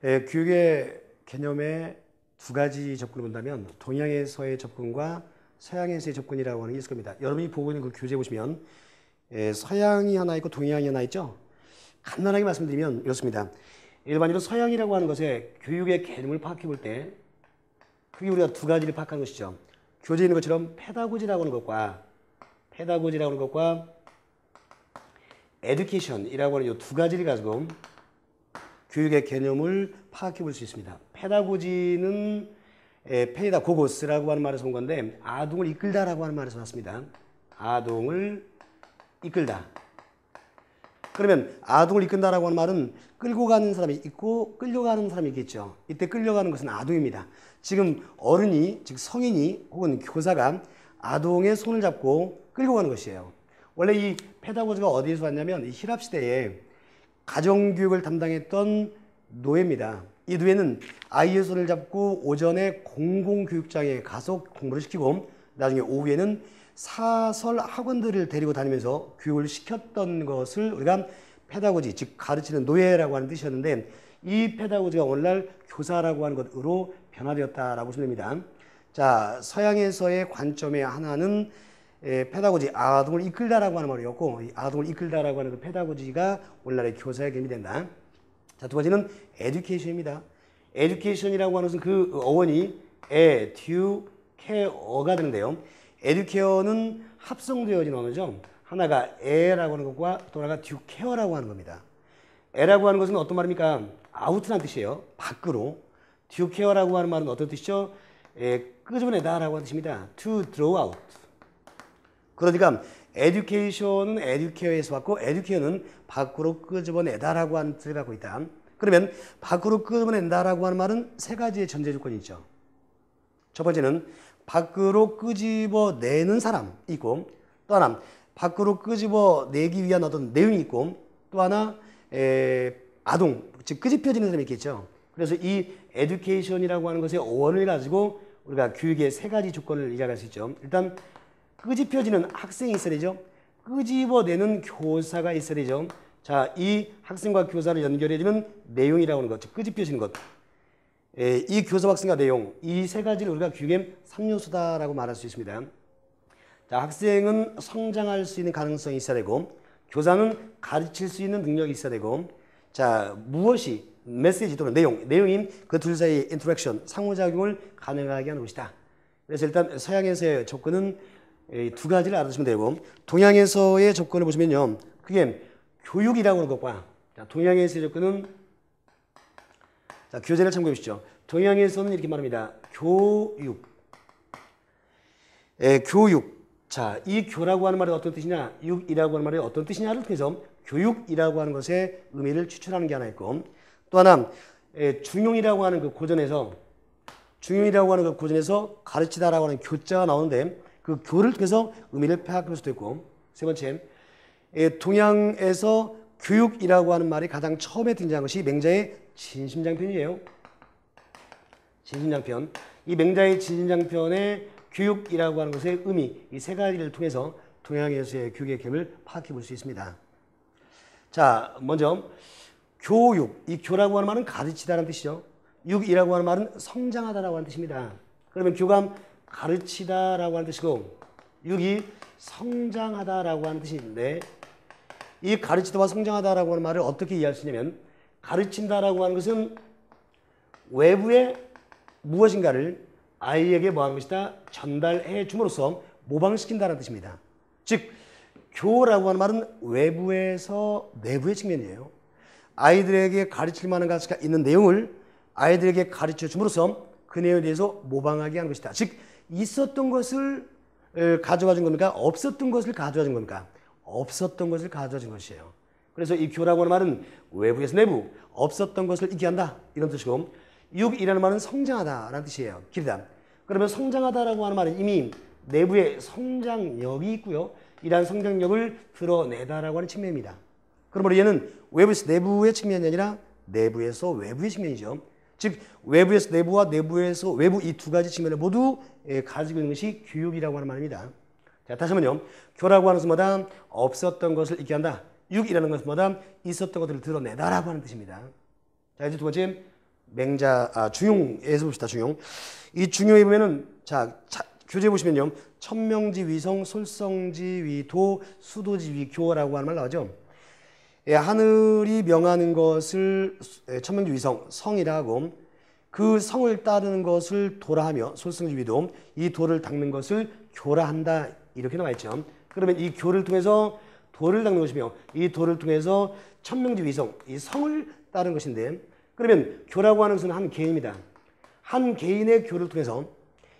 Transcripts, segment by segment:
교육의 개념의 두 가지 접근을 본다면 동양에서의 접근과 서양에서의 접근이라고 하는 게 있을 겁니다. 여러분이 보고 있는 그 교재 보시면 서양이 하나 있고 동양이 하나 있죠. 간단하게 말씀드리면 이렇습니다. 일반적으로 서양이라고 하는 것에 교육의 개념을 파악해 볼 때 크게 우리가 두 가지를 파악하는 것이죠. 교재에 있는 것처럼 페다고지라고 하는 것과 에듀케이션이라고 하는 이 두 가지를 가지고 교육의 개념을 파악해 볼 수 있습니다. 페다고지는 페이다 고고스라고 하는 말에서 온 건데 아동을 이끌다라고 하는 말에서 왔습니다. 아동을 이끌다. 그러면 아동을 이끈다라고 하는 말은 끌고 가는 사람이 있고 끌려가는 사람이 있겠죠. 이때 끌려가는 것은 아동입니다. 지금 어른이, 즉 성인이 혹은 교사가 아동의 손을 잡고 끌고 가는 것이에요. 원래 이 페다고지가 어디에서 왔냐면 히랍 시대에 가정교육을 담당했던 노예입니다. 이 노예는 아이의 손을 잡고 오전에 공공교육장에 가서 공부를 시키고 나중에 오후에는 사설 학원들을 데리고 다니면서 교육을 시켰던 것을 우리가 페다고지, 즉 가르치는 노예라고 하는 뜻이었는데 이 페다고지가 오늘날 교사라고 하는 것으로 변화되었다라고 보시면 됩니다. 자, 서양에서의 관점의 하나는 페다고지, 아동을 이끌다라고 하는 말이었고 이 아동을 이끌다라고 하는 그 페다고지가 오늘날의 교사의 개념이 된다. 자, 두 번째는 에듀케이션입니다. 에듀케이션이라고 하는 것은 그 어원이 에듀케어가 되는데요. 에듀케어는 합성되어진 언어죠. 하나가 에라고 하는 것과 또 하나가 듀케어라고 하는 겁니다. 에라고 하는 것은 어떤 말입니까? 아웃이라는 뜻이에요. 밖으로. 듀케어라고 하는 말은 어떤 뜻이죠? 끄집어내다라고 하는 뜻입니다. To draw out. 그러니까 에듀케이션은 에듀케어에서 왔고 에듀케어는 밖으로 끄집어내다라고 하는 뜻을 갖고 있다. 그러면 밖으로 끄집어낸다라고 하는 말은 세 가지의 전제 조건이 있죠. 첫 번째는 밖으로 끄집어내는 사람이 있고 또 하나 밖으로 끄집어내기 위한 어떤 내용이 있고 또 하나 아동, 즉 끄집혀지는 사람이 있겠죠. 그래서 이 에듀케이션이라고 하는 것의 어원을 가지고 우리가 교육의 세 가지 조건을 이야기할 수 있죠. 일단 끄집혀지는 학생이 있어야 되죠. 끄집어내는 교사가 있어야 되죠. 자, 이 학생과 교사를 연결해주는 내용이라고 하는 것, 즉 끄집혀지는 것. 이 교사 학생과 내용, 이 세 가지를 우리가 교육의 3요소다라고 말할 수 있습니다. 자, 학생은 성장할 수 있는 가능성이 있어야 되고 교사는 가르칠 수 있는 능력이 있어야 되고 자, 무엇이 메시지 또는 내용인 그 둘 사이의 인터랙션, 상호작용을 가능하게 하는 것이다. 그래서 일단 서양에서의 접근은 두 가지를 알아두시면 되고 동양에서의 접근을 보시면요. 그게 교육이라고 하는 것과 자, 동양에서의 접근은 자, 교재를 참고해 보시죠. 동양에서는 이렇게 말합니다. 교육. 교육. 자, 이 교라고 하는 말이 어떤 뜻이냐, 육이라고 하는 말이 어떤 뜻이냐를 통해서 교육이라고 하는 것의 의미를 추출하는 게 하나 있고 또 하나 중용이라고 하는 그 고전에서 가르치다라고 하는 교자가 나오는데 그 교를 통해서 의미를 파악할 수도 있고 세 번째 동양에서 교육이라고 하는 말이 가장 처음에 등장한 것이 맹자의 진심장편이에요. 진심장편. 이 맹자의 진심장편의 교육이라고 하는 것의 의미, 이 세 가지를 통해서 동양에서의 교육의 개념을 파악해 볼 수 있습니다. 자, 먼저 교육, 이 교라고 하는 말은 가르치다라는 뜻이죠. 육이라고 하는 말은 성장하다라고 하는 뜻입니다. 그러면 교가 가르치다라고 하는 뜻이고 육이 성장하다라고 하는 뜻이 있는데 이 가르치다와 성장하다라고 하는 말을 어떻게 이해할 수 있냐면 가르친다라고 하는 것은 외부의 무엇인가를 아이에게 뭐 하는 것이다? 전달해 줌으로써 모방시킨다는 뜻입니다. 즉 교라고 하는 말은 외부에서 내부의 측면이에요. 아이들에게 가르칠 만한 가치가 있는 내용을 아이들에게 가르쳐 줌으로써 그 내용에 대해서 모방하게 하는 것이다. 즉 있었던 것을 가져와 준 겁니까? 없었던 것을 가져와 준 겁니까? 없었던 것을 가져와 준 것이에요. 그래서 이 교라고 하는 말은 외부에서 내부, 없었던 것을 있게 한다 이런 뜻이고 육이라는 말은 성장하다라는 뜻이에요. 길다. 그러면 성장하다라고 하는 말은 이미 내부에 성장력이 있고요. 이러한 성장력을 드러내다라고 하는 측면입니다. 그러므로 얘는 외부에서 내부의 측면이 아니라 내부에서 외부의 측면이죠. 즉 외부에서 내부와 내부에서 외부 이 두 가지 측면을 모두 가지고 있는 것이 교육이라고 하는 말입니다. 자, 다시 한번요. 교라고 하는 것마다 없었던 것을 있게 한다. 육이라는 것마다 있었던 것들을 드러내다라고 하는 뜻입니다. 자, 이제 두 번째 중용에서 봅시다. 중용. 이 중용에 보면은 교재 보시면요. 천명지 위성, 솔성지 위도, 수도지 위교라고 하는 말 나오죠. 예, 하늘이 명하는 것을 천명지 위성, 성이라 하고 그 성을 따르는 것을 도라 하며 솔성지 위도, 이 도를 닦는 것을 교라 한다. 이렇게 나와 있죠. 그러면 이 교를 통해서 도를 닦는 것이며 이 도를 통해서 천명지 위성, 이 성을 따르는 것인데 그러면 교라고 하는 것은 한 개인입니다. 한 개인의 교를 통해서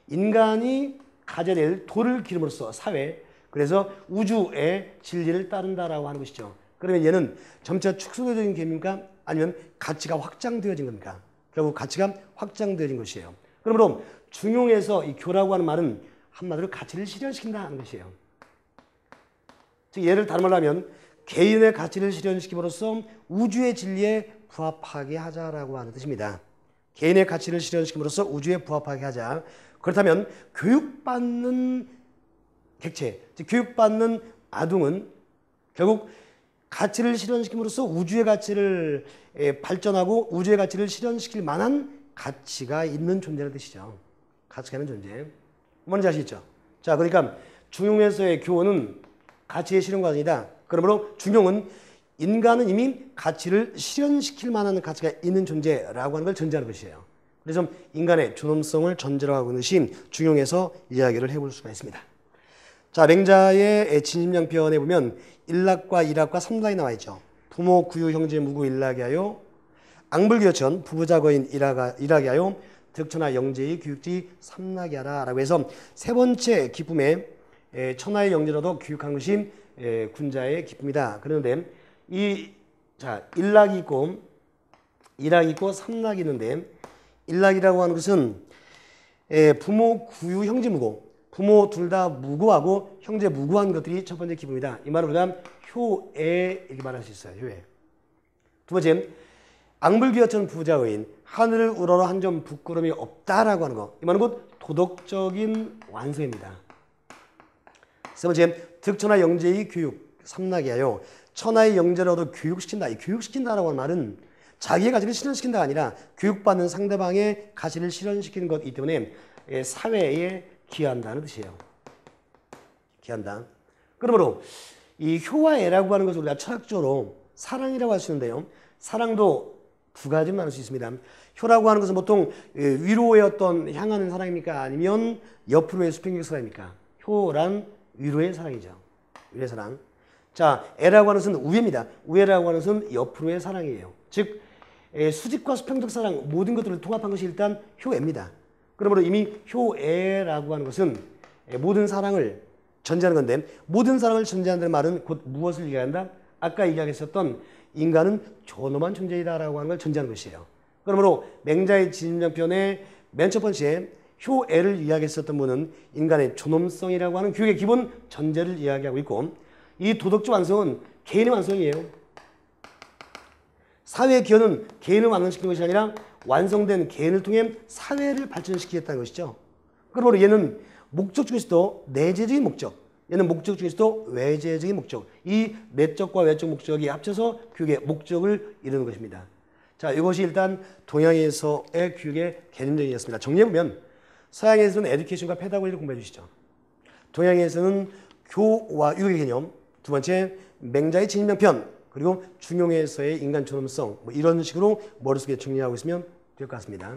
인간이 가져야 될 도를 기름으로써 사회, 그래서 우주의 진리를 따른다라고 하는 것이죠. 그러면 얘는 점차 축소되어진 개입니까? 아니면 가치가 확장되어진 겁니까? 결국 가치가 확장되어진 것이에요. 그러므로 중용에서 이 교라고 하는 말은 한마디로 가치를 실현시킨다 하는 것이에요. 즉 얘를 다른 말로 하면 개인의 가치를 실현시킴으로써 우주의 진리에 부합하게 하자라고 하는 뜻입니다. 개인의 가치를 실현시킴으로써 우주에 부합하게 하자. 그렇다면 교육받는 객체, 즉 교육받는 아동은 결국 가치를 실현시킴으로써 우주의 가치를 발전하고 우주의 가치를 실현시킬 만한 가치가 있는 존재라는 뜻이죠. 가치가 있는 존재. 뭔지 아시겠죠? 자, 그러니까 중용에서의 교훈은 가치의 실현 과정이다. 그러므로 중용은 인간은 이미 가치를 실현시킬 만한 가치가 있는 존재라고 하는 걸 전제하는 것이에요. 그래서 인간의 존엄성을 전제로 하고 있는 것이 중용에서 이야기를 해볼 수가 있습니다. 자, 맹자의 진심양편에 보면 일락과 일학과 삼락이 나와 있죠. 부모, 구유, 형제, 무구, 일락이 하여 앙불기여천, 부부자, 거인, 일학이 하여 득천하, 영재의 교육지, 삼락이 하라 라고 해서 세 번째 기쁨에 천하의 영재로도 교육한 것이 군자의 기쁨이다. 그런데 일락이 있고 일학이 있고 삼락이 있는데 일락이라고 하는 것은 부모, 구유, 형제, 무고, 부모 둘 다 무고하고 형제 무고한 것들이 첫 번째 기쁨이다. 이 말을 우리가 효애 이렇게 말할 수 있어요. 효애. 두 번째, 앙불기여천 부자의인, 하늘을 우러러 한 점 부끄러움이 없다라고 하는 것. 이 말은 곧 도덕적인 완성입니다. 세 번째, 득천하 영재의 교육, 삼락이 하여 천하의 영재로도 교육시킨다. 이 교육시킨다라고 하는 말은 자기의 가치를 실현시킨다가 아니라 교육받는 상대방의 가치를 실현시키는 것이기 때문에 사회에 기여한다는 뜻이에요. 기여한다. 그러므로 이 효와 애라고 하는 것을 우리가 철학적으로 사랑이라고 할 수 있는데요. 사랑도 두 가지로 나눌 수 있습니다. 효라고 하는 것은 보통 위로의 어떤 향하는 사랑입니까? 아니면 옆으로의 수평적 사랑입니까? 효란 위로의 사랑이죠. 위로의 사랑. 자, 애라고 하는 것은 우애입니다. 우애라고 하는 것은 옆으로의 사랑이에요. 즉 수직과 수평적 사랑 모든 것들을 통합한 것이 일단 효애입니다. 그러므로 이미 효애라고 하는 것은 모든 사랑을 전제하는 건데 모든 사랑을 전제한다는 말은 곧 무엇을 얘기한다? 아까 이야기했었던 인간은 존엄한 존재이다라고 하는 걸 전제하는 것이에요. 그러므로 맹자의 진심양편의 맨 첫 번째 효애를 이야기했었던 분은 인간의 존엄성이라고 하는 교육의 기본 전제를 이야기하고 있고 이 도덕적 완성은 개인의 완성이에요. 사회의 기여는 개인을 완성시키는 것이 아니라 완성된 개인을 통해 사회를 발전시키겠다는 것이죠. 그러므로 얘는 목적 중에서도 내재적인 목적, 얘는 목적 중에서도 외재적인 목적, 이 내적과 외적 목적이 합쳐서 교육의 목적을 이루는 것입니다. 자, 이것이 일단 동양에서의 교육의 개념적이었습니다. 정리해보면 서양에서는 에듀케이션과 페다고기를 공부해 주시죠. 동양에서는 교와 육의 개념, 두 번째 맹자의 진심양편, 그리고 중용에서의 인간 존엄성, 이런 식으로 머릿속에 정리하고 있으면 될 것 같습니다.